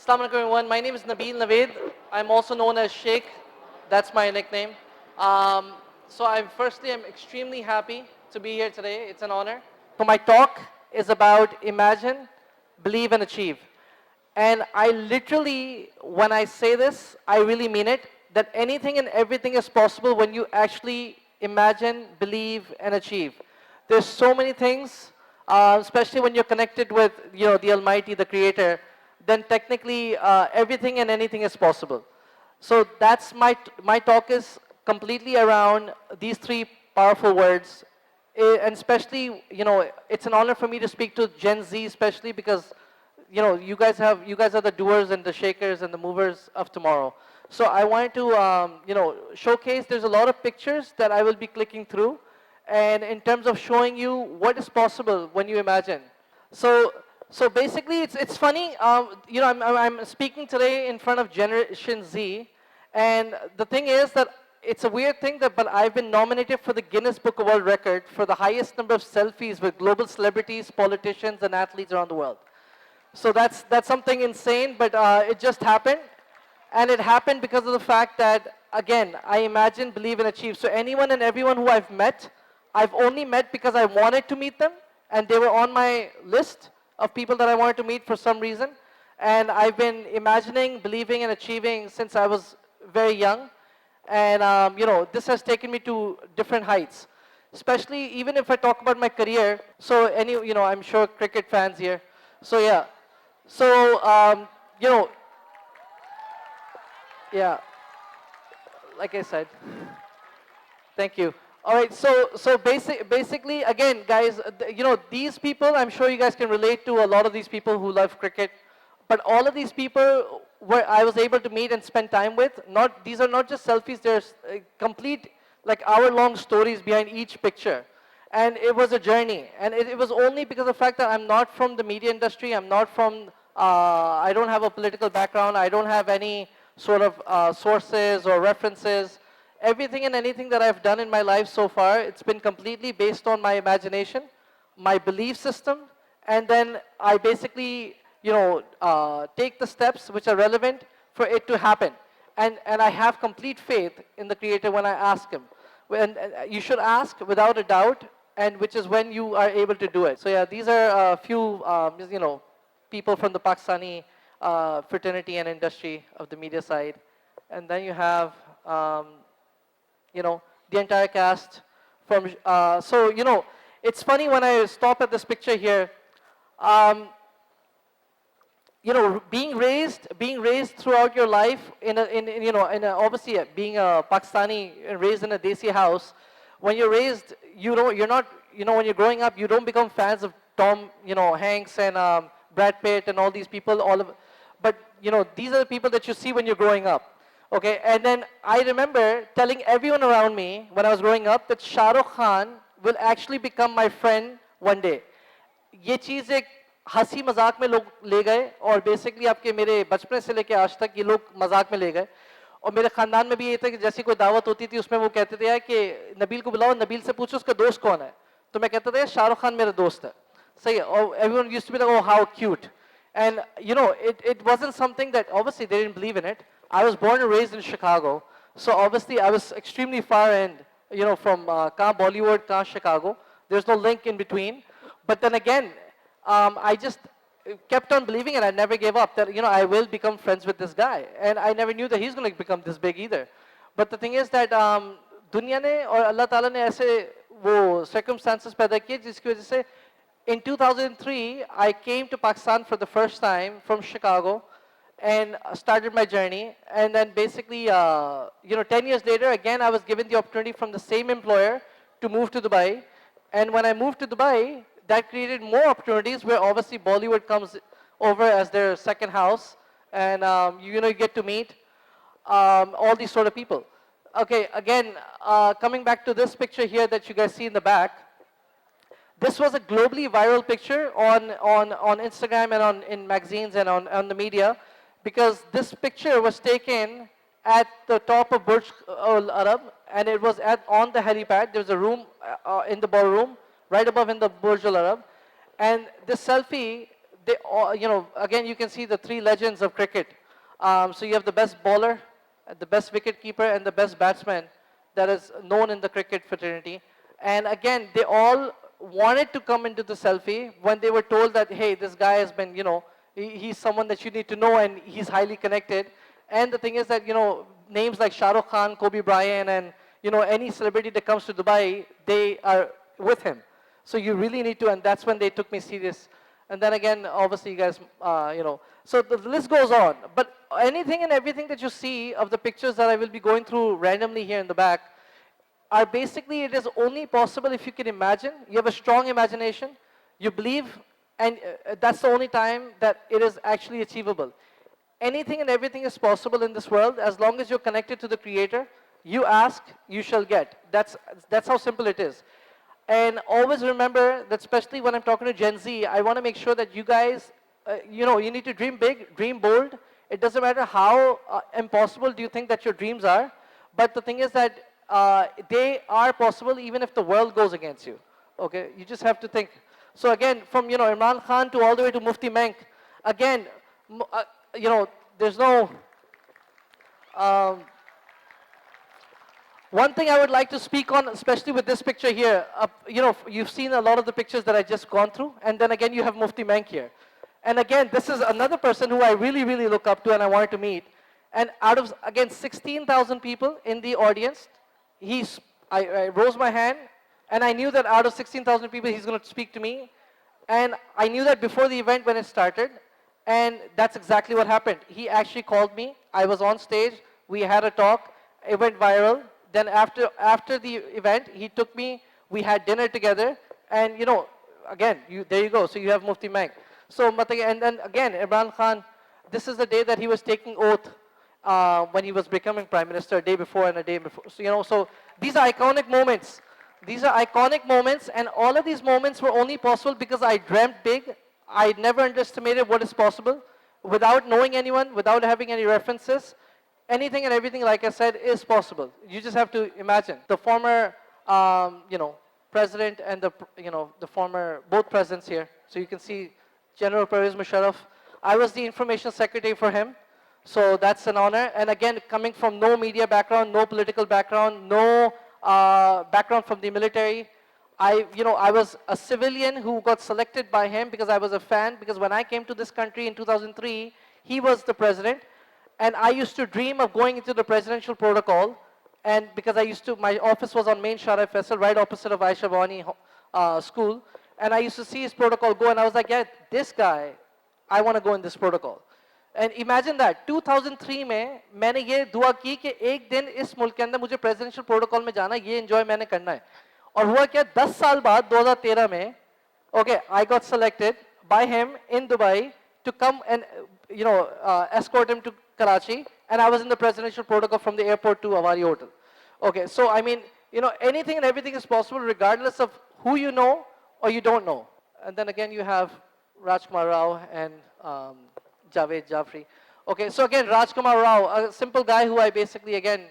Assalamu alaikum everyone. My name is Nabeel Naved. I'm also known as Sheikh. That's my nickname. I'm extremely happy to be here today. It's an honor. So my talk is about imagine, believe, and achieve. And I literally, when I say this, I really mean it, that anything and everything is possible when you actually imagine, believe, and achieve. There's so many things, especially when you're connected with the Almighty, the Creator, then technically everything and anything is possible. So that's my talk is completely around these three powerful words. And especially, it's an honor for me to speak to Gen Z, especially because you guys are the doers and the shakers and the movers of tomorrow. So I wanted to showcase. There's a lot of pictures that I will be clicking through, and in terms of showing you what is possible when you imagine. So so basically, it's funny. I'm speaking today in front of Generation Z, and the thing is that it's a weird thing that, but I've been nominated for the Guinness Book of World Record for the highest number of selfies with global celebrities, politicians, and athletes around the world. So that's something insane, but it just happened. And it happened because of the fact that, again, I imagine, believe, and achieve. So anyone and everyone who I've met, I've only met because I wanted to meet them, and they were on my list of people that I wanted to meet for some reason. And I've been imagining, believing, and achieving since I was very young. And this has taken me to different heights. Especially, even if I talk about my career. So I'm sure cricket fans here. So yeah. So yeah, like I said. Thank you. All right, so basically, again, guys, these people, I'm sure you guys can relate to a lot of these people who love cricket, but all of these people where I was able to meet and spend time with, these are not just selfies, there's complete, like, hour-long stories behind each picture. And it was a journey, and it was only because of the fact that I'm not from the media industry, I'm not from, I don't have a political background, I don't have any sort of sources or references. Everything and anything that I've done in my life so far, it's been completely based on my imagination, my belief system, and then I basically, take the steps which are relevant for it to happen. And I have complete faith in the Creator when I ask Him. And you should ask without a doubt, and which is when you are able to do it. So yeah, these are a few, people from the Pakistani fraternity and industry of the media side. And then you have, the entire cast from, it's funny when I stop at this picture here, being raised throughout your life obviously being a Pakistani and raised in a Desi house, when you're raised, you're not, when you're growing up, you don't become fans of Tom, Hanks and Brad Pitt and all these people, but these are the people that you see when you're growing up. Okay, and then I remember telling everyone around me when I was growing up that Shah Rukh Khan will actually become my friend one day. ये चीज़ एक हंसी मजाक में लोग ले गए और basically आपके मेरे बचपन से लेके आज तक ये लोग मजाक में ले गए और मेरे खानदान में भी ये था कि जैसी कोई दावत होती थी उसमें वो कहते थे यार कि नबील को बुलाओ नबील से पूछो उसका दोस्त कौन है तो मैं कहता था शाहरुख खान मेरा दोस्त है सही है और everyone used to be like oh how cute and it wasn't something that obviously they didn't believe in it. I was born and raised in Chicago, so obviously I was extremely far end, from kahan Bollywood, kahan Chicago. There's no link in between. But then again, I just kept on believing and I never gave up that, I will become friends with this guy. And I never knew that he's going to become this big either. But the thing is that दुनिया ने और अल्लाह ताला ने ऐसे वो circumstances पैदा किए जिसकी वजह से in 2003, I came to Pakistan for the first time from Chicago and started my journey. And then basically, 10 years later, again, I was given the opportunity from the same employer to move to Dubai. And when I moved to Dubai, that created more opportunities where obviously Bollywood comes over as their second house. And, you get to meet all these sort of people. Okay, again, coming back to this picture here that you guys see in the back, this was a globally viral picture on Instagram and in magazines and on the media because this picture was taken at the top of Burj Al Arab and it was on the helipad. There was a room in the ballroom right above in the Burj Al Arab. And this selfie, they all, again, you can see the three legends of cricket. So you have the best bowler, the best wicket keeper, and the best batsman that is known in the cricket fraternity. And again, they all wanted to come into the selfie when they were told that, hey, this guy has been, he's someone that you need to know and he's highly connected. And the thing is that, names like Shah Rukh Khan, Kobe Bryant, and, any celebrity that comes to Dubai, they are with him. So you really need to, and that's when they took me serious. And then again, obviously, you guys, so the list goes on. But anything and everything that you see of the pictures that I will be going through randomly here in the back are basically, it is only possible if you can imagine, you have a strong imagination, you believe, and that's the only time that it is actually achievable. Anything and everything is possible in this world as long as you're connected to the Creator. You ask, you shall get. That's how simple it is. And always remember that, especially when I'm talking to Gen Z, I want to make sure that you guys, you need to dream big, dream bold. It doesn't matter how impossible do you think that your dreams are, but the thing is that they are possible even if the world goes against you. Okay, you just have to think. So again, from Imran Khan to all the way to Mufti Menk, again, there's no. One thing I would like to speak on, especially with this picture here, you've seen a lot of the pictures that I just gone through, and then again you have Mufti Menk here. And again, this is another person who I really, really look up to and I wanted to meet. And out of, again, 16,000 people in the audience, I rose my hand, and I knew that out of 16,000 people, he's going to speak to me. And I knew that before the event when it started, and that's exactly what happened. He actually called me. I was on stage. We had a talk. It went viral. Then after the event, he took me, we had dinner together, and again, there you go. So you have Mufti Menk. So, and then again, Imran Khan, this is the day that he was taking oath when he was becoming Prime Minister, a day before and a day before. So, so these are iconic moments. These are iconic moments, and all of these moments were only possible because I dreamt big. I never underestimated what is possible. Without knowing anyone, without having any references, anything and everything, like I said, is possible. You just have to imagine. The former, president and the former, both presidents here. So you can see General Pervez Musharraf. I was the information secretary for him. So that's an honor. And again, coming from no media background, no political background, no background from the military. I was a civilian who got selected by him because I was a fan, because when I came to this country in 2003, he was the president. And I used to dream of going into the presidential protocol, and because my office was on Main Shara Faisal, right opposite of Aisha Bawani school, and I used to see his protocol go, and I was like, yeah, this guy, I want to go in this protocol. And imagine that, 2003 में मैंने ये दुआ की कि एक दिन इस मुल्क के अंदर मुझे presidential protocol में जाना, ये enjoy मैंने करना है. और हुआ क्या, 10 साल बाद 2013 में, okay, I got selected by him in Dubai to come and escort him to Karachi, and I was in the presidential protocol from the airport to Avari Hotel. Okay, so I mean, anything and everything is possible regardless of who you know or you don't know. And then again, you have Rajkumar Rao and Javed Jafri. Okay, so again, Rajkumar Rao, a simple guy who I basically, again,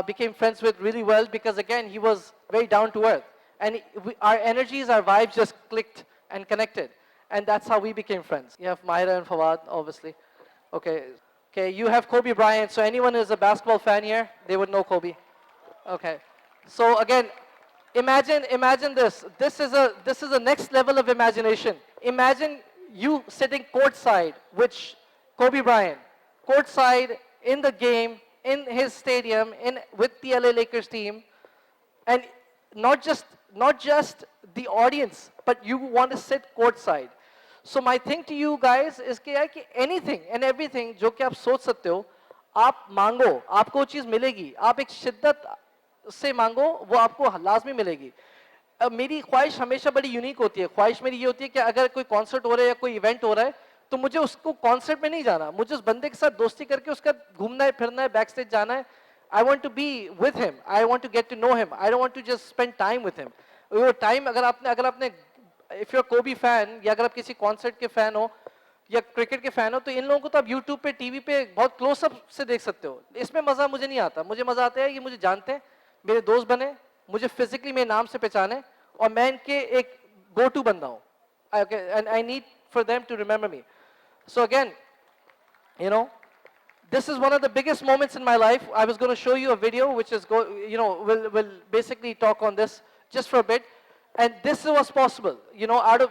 became friends with really well because, again, he was very down to earth. And our energies, our vibes just clicked and connected. And that's how we became friends. You have Mahira and Fawad, obviously. Okay. Okay, you have Kobe Bryant. So anyone who's a basketball fan here, they would know Kobe. Okay. So again, imagine this. This is a next level of imagination. Imagine you sitting courtside with Kobe Bryant, courtside in the game, in his stadium, with the LA Lakers team, and not just the audience, but you want to sit courtside. So my thing to you guys is कि anything and everything जो कि आप सोच सकते हो, आप मांगो, आपको वो चीज़ मिलेगी. आप एक शिद्दत से मांगो, वो आपको लाजमी मिलेगी. मेरी ख्वाहिश हमेशा बड़ी यूनिक होती है. ख्वाहिश मेरी ये होती है कि अगर कोई कॉन्सर्ट हो रहा है या कोई इवेंट हो रहा है, तो मुझे उसको कॉन्सर्ट में नहीं जाना. मुझे उस बंदे के साथ दोस्ती करके उसका घूमना है, फिरना है, बैक स्टेज जाना है. I want to be with him. I want to get to know him. I don't want to just spend time with him. वो टाइम अगर आपने if you're a Kobe fan या अगर आप किसी कॉन्सर्ट के फैन हो या क्रिकेट के फैन हो, तो इन लोगों को तो आप यूट्यूब पे, टीवी पे बहुत क्लोज अप से देख सकते हो. इसमें मजा मुझे नहीं आता. मुझे मजा आता है ये मुझे जानते हैं, मेरे दोस्त बने, मुझे फिजिकली मेरे नाम से पहचाने, और मैं इनके एक गो टू बंदा हूँ. And I need for them to remember me. So again, you know, this is one of the biggest moments in my life. I was going to show you a video which is, will basically talk on this just for a bit. And this was possible, out of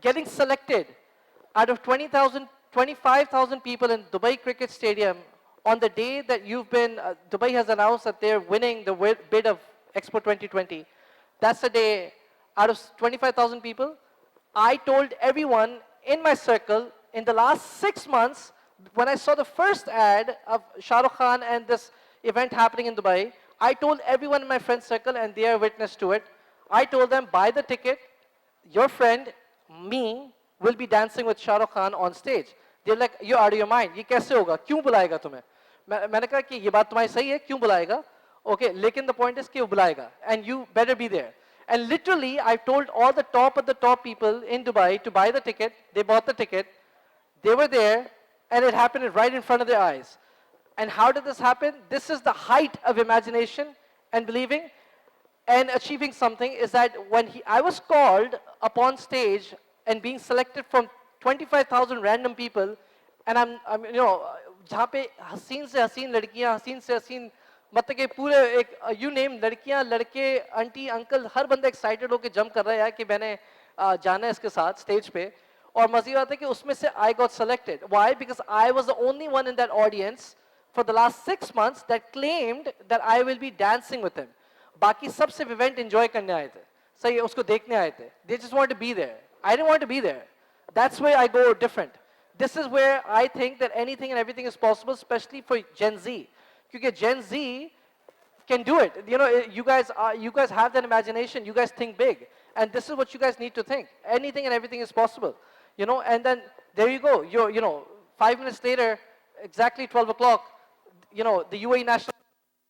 getting selected, out of 20,000, 25,000 people in Dubai Cricket Stadium, on the day that Dubai has announced that they're winning the bid of Expo 2020. That's the day, out of 25,000 people, I told everyone in my circle in the last 6 months, when I saw the first ad of Shah Rukh Khan and this event happening in Dubai, I told everyone in my friend circle, and they are witness to it, I told them, buy the ticket, your friend, me, will be dancing with Shah Rukh Khan on stage. They're like, you're out of your mind, ये कैसे होगा, क्यों बुलाएगा तुम्हें? मैंने कहा कि ये बात तुम्हारी सही है, क्यों बुलाएगा? Okay, लेकिन the point is कि वो बुलाएगा, and you better be there. And literally, I told all the top of the top people in Dubai to buy the ticket. They bought the ticket. They were there, and it happened right in front of their eyes. And how did this happen? This is the height of imagination and believing and achieving something, is that when I was called upon stage and being selected from 25,000 random people, and I'm जहाँ पे हसीन से हसीन लड़कियाँ, हसीन से हसीन, मतलब कि पूरे एक you name लड़कियाँ, लड़के, आंटी, अंकल, हर बंदा एक्साइटेड होकर जंप कर रहा है यार कि मैंने जाना है इसके साथ स्टेज पे. और मज़े बात है कि उसमें से I got selected. Why? Because I was the only one in that audience for the last 6 months that claimed that I will be dancing with him. बाकी सब सिर्फ event enjoy करने आए थे, सही है, उसको देखने आए थे. They just wanted to be there. I didn't want to be there. That's where I go different. This is where I think that anything and everything is possible, especially for Gen Z. Because Gen Z can do it. You guys have that imagination. You guys think big. And this is what you guys need to think. Anything and everything is possible. And then there you go. 5 minutes later, exactly 12 o'clock, the UAE national,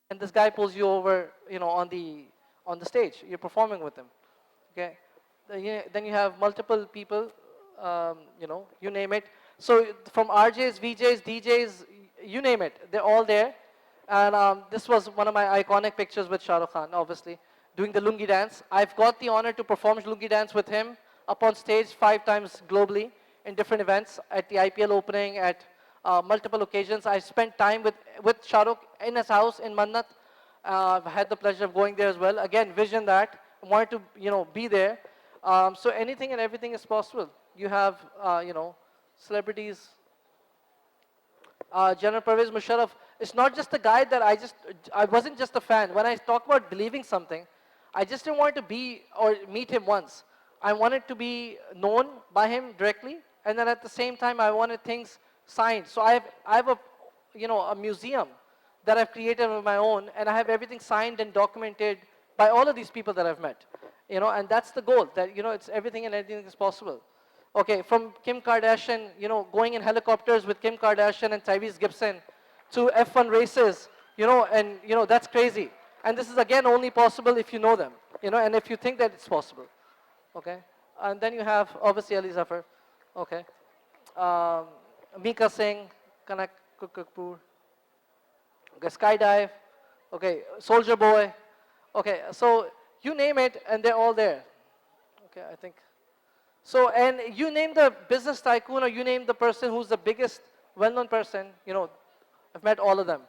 and this guy pulls you over, on the stage. You're performing with him. Okay. Then you have multiple people, you name it. So from RJs, VJs, DJs, you name it, they're all there. And this was one of my iconic pictures with Shah Rukh Khan, obviously, doing the lungi dance. I've got the honor to perform lungi dance with him up on stage 5 times globally in different events, at the IPL opening, at multiple occasions. I spent time with Shah Rukh in his house in Mannat. I've had the pleasure of going there as well. Again, vision that, wanted to, be there. So anything and everything is possible. You have, celebrities. General Pervez Musharraf, it's not just a guy that I wasn't just a fan. When I talk about believing something, I just didn't want to be or meet him once. I wanted to be known by him directly, and then at the same time, I wanted things signed. So I have a museum that I've created of my own, and I have everything signed and documented by all of these people that I've met. And that's the goal, that, it's everything and anything is possible. Okay, from Kim Kardashian, going in helicopters with Kim Kardashian and Tyrese Gibson to F1 races, and, that's crazy. And this is, again, only possible if you know them, and if you think that it's possible. Okay, and then you have, obviously, Ali Zafar. Okay, Mika Singh, Kanak Kapoor. Okay, Skydive. Okay, Soldier Boy. Okay, so you name it, and they're all there. Okay, I think. So, and you name the business tycoon, or you name the person who's the biggest well-known person, I've met all of them.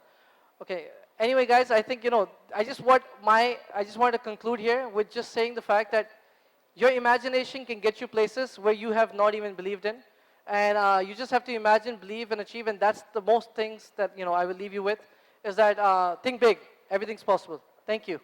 Okay, anyway, guys, I think, I just want to conclude here with just saying the fact that your imagination can get you places where you have not even believed in. And you just have to imagine, believe, and achieve, and that's the most things that, I will leave you with, is that think big, everything's possible. Thank you.